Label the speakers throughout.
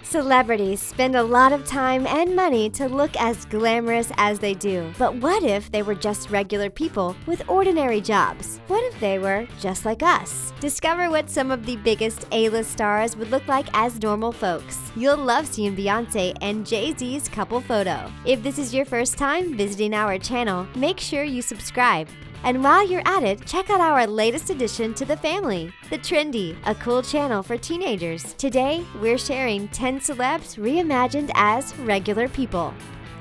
Speaker 1: Celebrities spend a lot of time and money to look as glamorous as they do. But what if they were just regular people with ordinary jobs? What if they were just like us? Discover what some of the biggest A-list stars would look like as normal folks. You'll love seeing Beyonce and Jay-Z's couple photo. If this is your first time visiting our channel, make sure you subscribe. And while you're at it, check out our latest addition to the family, The Trendy, a cool channel for teenagers. Today, we're sharing 10 celebs reimagined as regular people.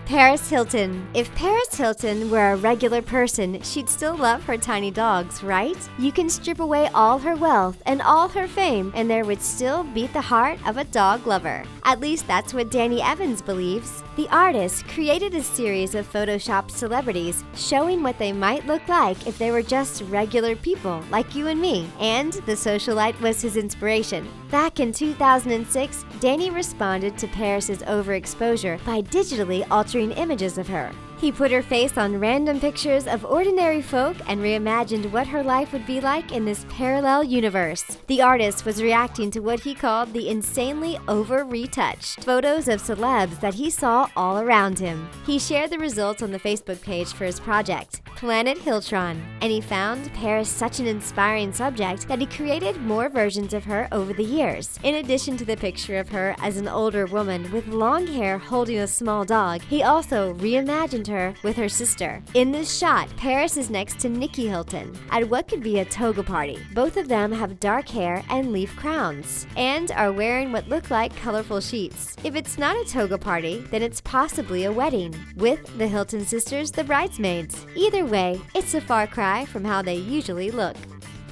Speaker 1: Paris Hilton. If Paris Hilton were a regular person, she'd still love her tiny dogs, right? You can strip away all her wealth and all her fame, and there would still beat the heart of a dog lover. At least that's what Danny Evans believes. The artist created a series of photoshopped celebrities showing what they might look like if they were just regular people like you and me, and the socialite was his inspiration. Back in 2006, Danny responded to Paris's overexposure by digitally altering images of her. He put her face on random pictures of ordinary folk and reimagined what her life would be like in this parallel universe. The artist was reacting to what he called the insanely over-retouched photos of celebs that he saw all around him. He shared the results on the Facebook page for his project, Planet Hiltron, and he found Paris such an inspiring subject that he created more versions of her over the years. In addition to the picture of her as an older woman with long hair holding a small dog, he also reimagined her with her sister. In this shot, Paris is next to Nikki Hilton at what could be a toga party. Both of them have dark hair and leaf crowns and are wearing what look like colorful sheets. If it's not a toga party, then it's possibly a wedding, with the Hilton sisters the bridesmaids. Either way, it's a far cry from how they usually look.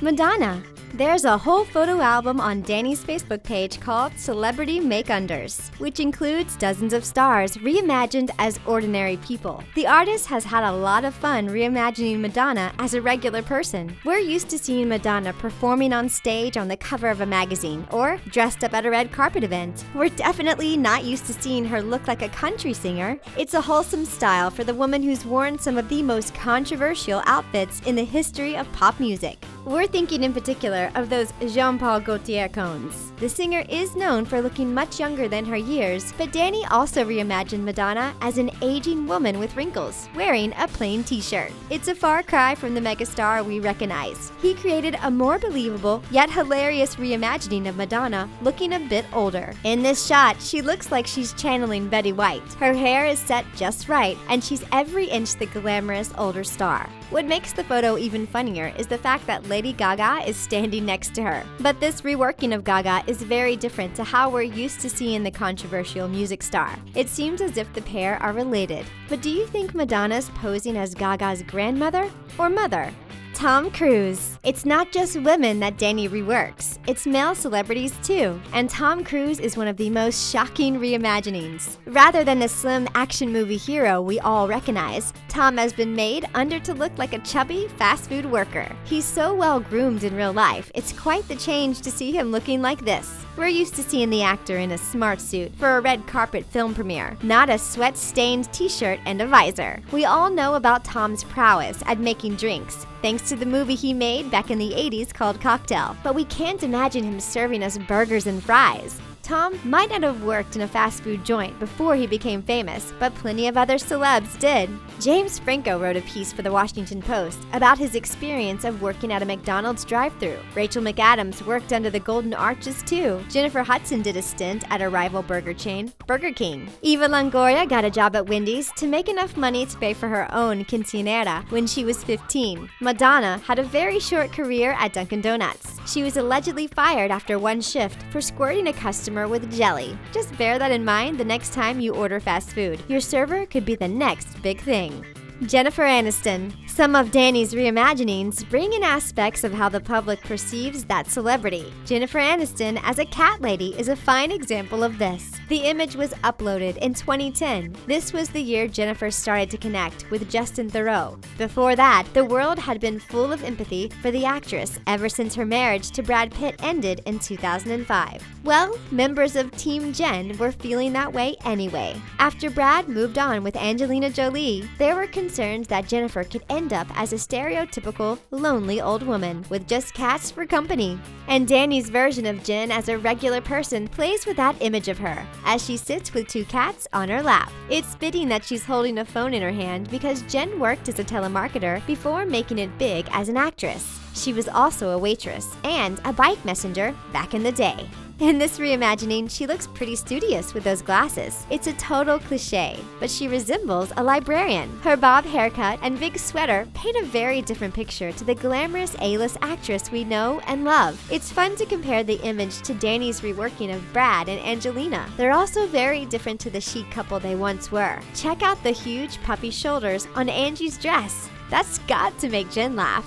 Speaker 1: Madonna. There's a whole photo album on Danny's Facebook page called Celebrity Make-Unders, which includes dozens of stars reimagined as ordinary people. The artist has had a lot of fun reimagining Madonna as a regular person. We're used to seeing Madonna performing on stage on the cover of a magazine or dressed up at a red carpet event. We're definitely not used to seeing her look like a country singer. It's a wholesome style for the woman who's worn some of the most controversial outfits in the history of pop music. We're thinking in particular of those Jean-Paul Gaultier cones. The singer is known for looking much younger than her years, but Danny also reimagined Madonna as an aging woman with wrinkles, wearing a plain t-shirt. It's a far cry from the megastar we recognize. He created a more believable, yet hilarious reimagining of Madonna looking a bit older. In this shot, she looks like she's channeling Betty White. Her hair is set just right, and she's every inch the glamorous older star. What makes the photo even funnier is the fact that Lady Gaga is standing next to her. But this reworking of Gaga is very different to how we're used to seeing the controversial music star. It seems as if the pair are related. But do you think Madonna's posing as Gaga's grandmother or mother? Tom Cruise. It's not just women that Danny reworks, it's male celebrities too. And Tom Cruise is one of the most shocking reimaginings. Rather than the slim action movie hero we all recognize, Tom has been made under to look like a chubby fast food worker. He's so well groomed in real life, it's quite the change to see him looking like this. We're used to seeing the actor in a smart suit for a red carpet film premiere, not a sweat-stained t-shirt and a visor. We all know about Tom's prowess at making drinks, thanks to the movie he made back in the 80s called Cocktail. But we can't imagine him serving us burgers and fries. Tom might not have worked in a fast food joint before he became famous, but plenty of other celebs did. James Franco wrote a piece for the Washington Post about his experience of working at a McDonald's drive-thru. Rachel McAdams worked under the Golden Arches too. Jennifer Hudson did a stint at a rival burger chain, Burger King. Eva Longoria got a job at Wendy's to make enough money to pay for her own quinceañera when she was 15. Madonna had a very short career at Dunkin' Donuts. She was allegedly fired after one shift for squirting a customer with jelly. Just bear that in mind the next time you order fast food. Your server could be the next big thing. Jennifer Aniston. Some of Danny's reimaginings bring in aspects of how the public perceives that celebrity. Jennifer Aniston as a cat lady is a fine example of this. The image was uploaded in 2010. This was the year Jennifer started to connect with Justin Theroux. Before that, the world had been full of empathy for the actress ever since her marriage to Brad Pitt ended in 2005. Well, members of Team Jen were feeling that way anyway. After Brad moved on with Angelina Jolie, there were concerns that Jennifer could end end up as a stereotypical, lonely old woman with just cats for company. And Danny's version of Jen as a regular person plays with that image of her, as she sits with 2 cats on her lap. It's fitting that she's holding a phone in her hand because Jen worked as a telemarketer before making it big as an actress. She was also a waitress and a bike messenger back in the day. In this reimagining, she looks pretty studious with those glasses. It's a total cliche, but she resembles a librarian. Her bob haircut and big sweater paint a very different picture to the glamorous A-list actress we know and love. It's fun to compare the image to Danny's reworking of Brad and Angelina. They're also very different to the chic couple they once were. Check out the huge puffy shoulders on Angie's dress. That's got to make Jen laugh.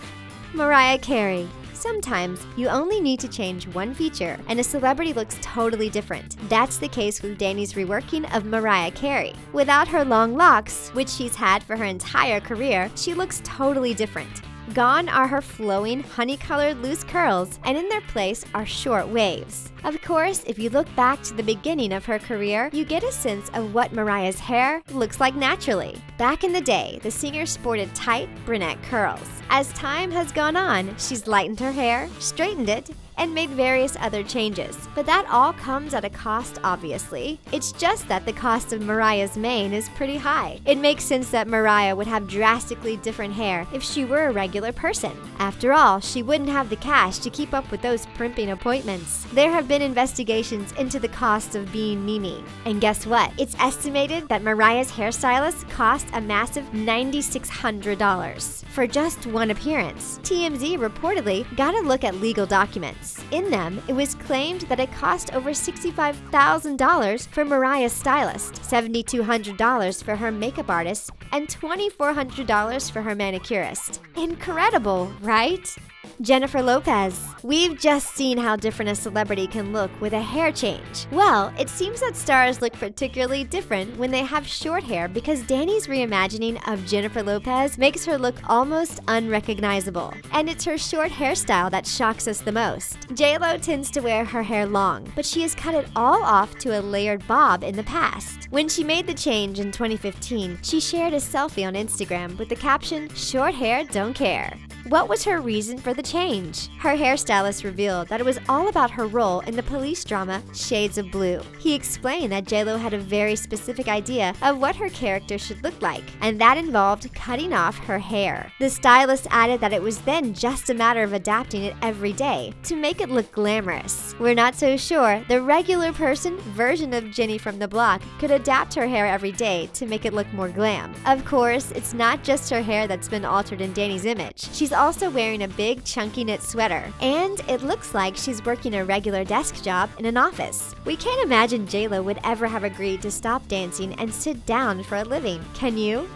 Speaker 1: Mariah Carey. Sometimes you only need to change one feature and a celebrity looks totally different. That's the case with Danny's reworking of Mariah Carey. Without her long locks, which she's had for her entire career, she looks totally different. Gone are her flowing, honey-colored loose curls, and in their place are short waves. Of course, if you look back to the beginning of her career, you get a sense of what Mariah's hair looks like naturally. Back in the day, the singer sported tight, brunette curls. As time has gone on, she's lightened her hair, straightened it, and made various other changes. But that all comes at a cost, obviously. It's just that the cost of Mariah's mane is pretty high. It makes sense that Mariah would have drastically different hair if she were a regular person. After all, she wouldn't have the cash to keep up with those primping appointments. There have been investigations into the cost of being Mimi. And guess what? It's estimated that Mariah's hairstylist cost a massive $9,600 for just one appearance. TMZ reportedly got a look at legal documents. In them, it was claimed that it cost over $65,000 for Mariah's stylist, $7,200 for her makeup artist, and $2,400 for her manicurist. Incredible, right? Jennifer Lopez. We've just seen how different a celebrity can look with a hair change. Well, it seems that stars look particularly different when they have short hair because Danny's reimagining of Jennifer Lopez makes her look almost unrecognizable. And it's her short hairstyle that shocks us the most. J.Lo tends to wear her hair long, but she has cut it all off to a layered bob in the past. When she made the change in 2015, she shared a selfie on Instagram with the caption, "Short hair, don't care." What was her reason for the change? Her hairstylist revealed that it was all about her role in the police drama Shades of Blue. He explained that J.Lo had a very specific idea of what her character should look like, and that involved cutting off her hair. The stylist added that it was then just a matter of adapting it every day to make it look glamorous. We're not so sure the regular person version of Jenny from the block could adapt her hair every day to make it look more glam. Of course, it's not just her hair that's been altered in Danny's image. She's also wearing a big chunky knit sweater, and it looks like she's working a regular desk job in an office. We can't imagine J.Lo would ever have agreed to stop dancing and sit down for a living, can you?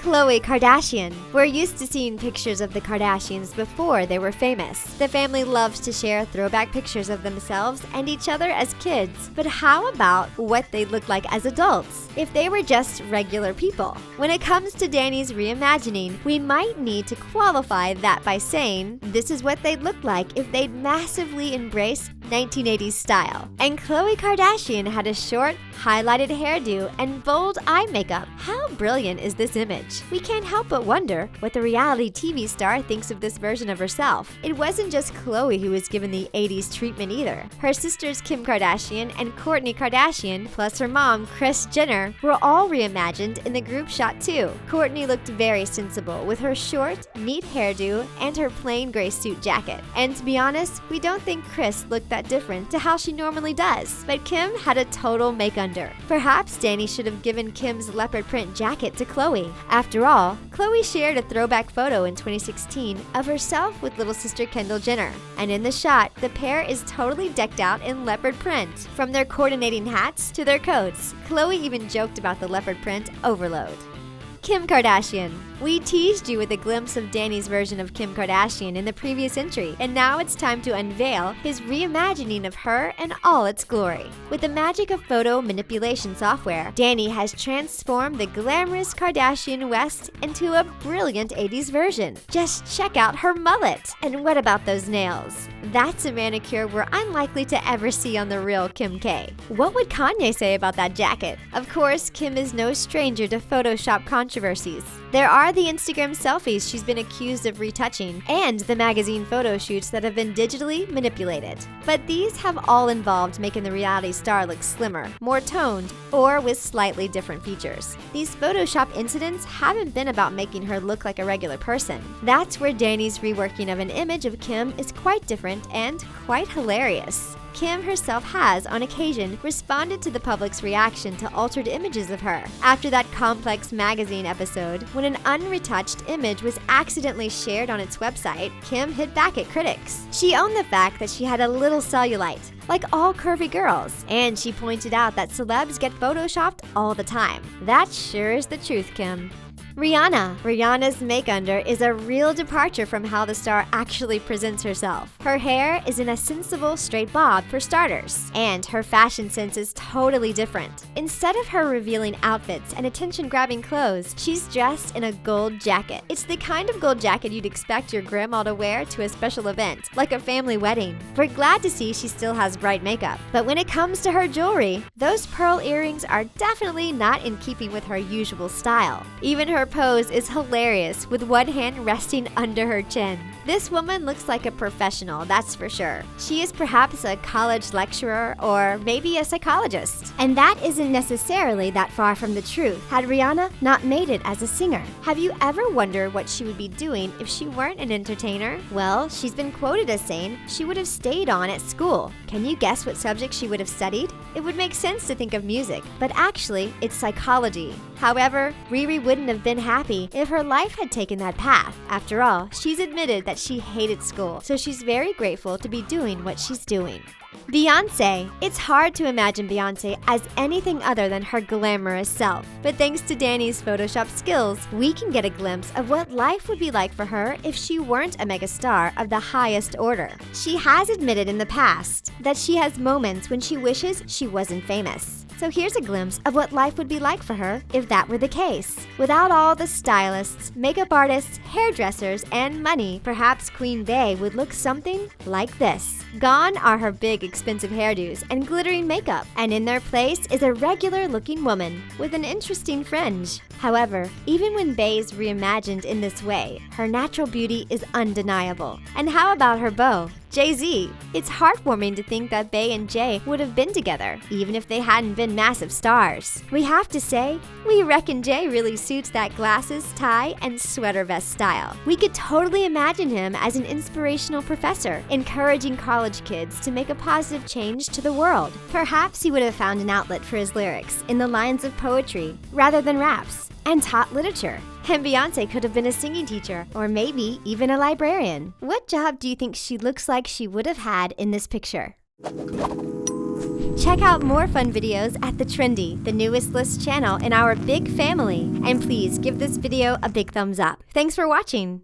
Speaker 1: KHLOE Kardashian. We're used to seeing pictures of the Kardashians before they were famous. The family loves to share throwback pictures of themselves and each other as kids. But how about what they look like as adults, if they were just regular people? When it comes to Danny's reimagining, we might need to qualify that by saying this is what they'd look like if they'd massively embraced 1980s style. And KHLOE Kardashian had a short, highlighted hairdo and bold eye makeup. How brilliant is this image? We can't help but wonder what the reality TV star thinks of this version of herself. It wasn't just KHLOE who was given the 80s treatment either. Her sisters Kim Kardashian and Kourtney Kardashian, plus her mom Kris Jenner, were all reimagined in the group shot too. Kourtney looked very sensible with her short, neat hairdo and her plain gray suit jacket. And to be honest, we don't think Kris looked that different to how she normally does. But Kim had a total make-under. Perhaps Danny should have given Kim's leopard print jacket to KHLOE. After all, KHLOE shared a throwback photo in 2016 of herself with little sister Kendall Jenner. And in the shot, the pair is totally decked out in leopard print. From their coordinating hats to their coats, KHLOE even joked about the leopard print overload. Kim Kardashian. We teased you with a glimpse of Danny's version of Kim Kardashian in the previous entry, and now it's time to unveil his reimagining of her in all its glory. With the magic of photo manipulation software, Danny has transformed the glamorous Kardashian West into a brilliant 80s version. Just check out her mullet! And what about those nails? That's a manicure we're unlikely to ever see on the real Kim K. What would Kanye say about that jacket? Of course, Kim is no stranger to Photoshop controversies. There are the Instagram selfies she's been accused of retouching, and the magazine photo shoots that have been digitally manipulated. But these have all involved making the reality star look slimmer, more toned, or with slightly different features. These Photoshop incidents haven't been about making her look like a regular person. That's where Danny's reworking of an image of Kim is quite different and quite hilarious. Kim herself has, on occasion, responded to the public's reaction to altered images of her. After that Complex magazine episode, when an unretouched image was accidentally shared on its website, Kim hit back at critics. She owned the fact that she had a little cellulite, like all curvy girls, and she pointed out that celebs get photoshopped all the time. That sure is the truth, Kim. Rihanna's make-under is a real departure from how the star actually presents herself. Her hair is in a sensible straight bob for starters, and her fashion sense is totally different. Instead of her revealing outfits and attention-grabbing clothes, she's dressed in a gold jacket. It's the kind of gold jacket you'd expect your grandma to wear to a special event, like a family wedding. We're glad to see she still has bright makeup, but when it comes to her jewelry, those pearl earrings are definitely not in keeping with her usual style. Even her pose is hilarious, with one hand resting under her chin. This woman looks like a professional, that's for sure. She is perhaps a college lecturer or maybe a psychologist. And that isn't necessarily that far from the truth, had Rihanna not made it as a singer. Have you ever wondered what she would be doing if she weren't an entertainer? Well, she's been quoted as saying she would have stayed on at school. Can you guess what subject she would have studied? It would make sense to think of music, but actually, it's psychology. However, Riri wouldn't have been happy if her life had taken that path. After all, she's admitted that she hated school, so she's very grateful to be doing what she's doing. Beyonce. It's hard to imagine Beyonce as anything other than her glamorous self. But thanks to Danny's Photoshop skills, we can get a glimpse of what life would be like for her if she weren't a megastar of the highest order. She has admitted in the past that she has moments when she wishes she wasn't famous. So here's a glimpse of what life would be like for her if that were the case. Without all the stylists, makeup artists, hairdressers, and money, perhaps Queen Bey would look something like this. Gone are her big expensive hairdos and glittering makeup, and in their place is a regular-looking woman with an interesting fringe. However, even when Bey's reimagined in this way, her natural beauty is undeniable. And how about her beau, Jay-Z? It's heartwarming to think that Bey and Jay would have been together, even if they hadn't been massive stars. We have to say, we reckon Jay really suits that glasses, tie, and sweater vest style. We could totally imagine him as an inspirational professor, encouraging college kids to make a positive change to the world. Perhaps he would have found an outlet for his lyrics in the lines of poetry rather than raps, and taught literature. And Beyonce could have been a singing teacher, or maybe even a librarian. What job do you think she looks like she would have had in this picture? Check out more fun videos at The Trendy, the newest list channel in our big family. And please give this video a big thumbs up. Thanks for watching.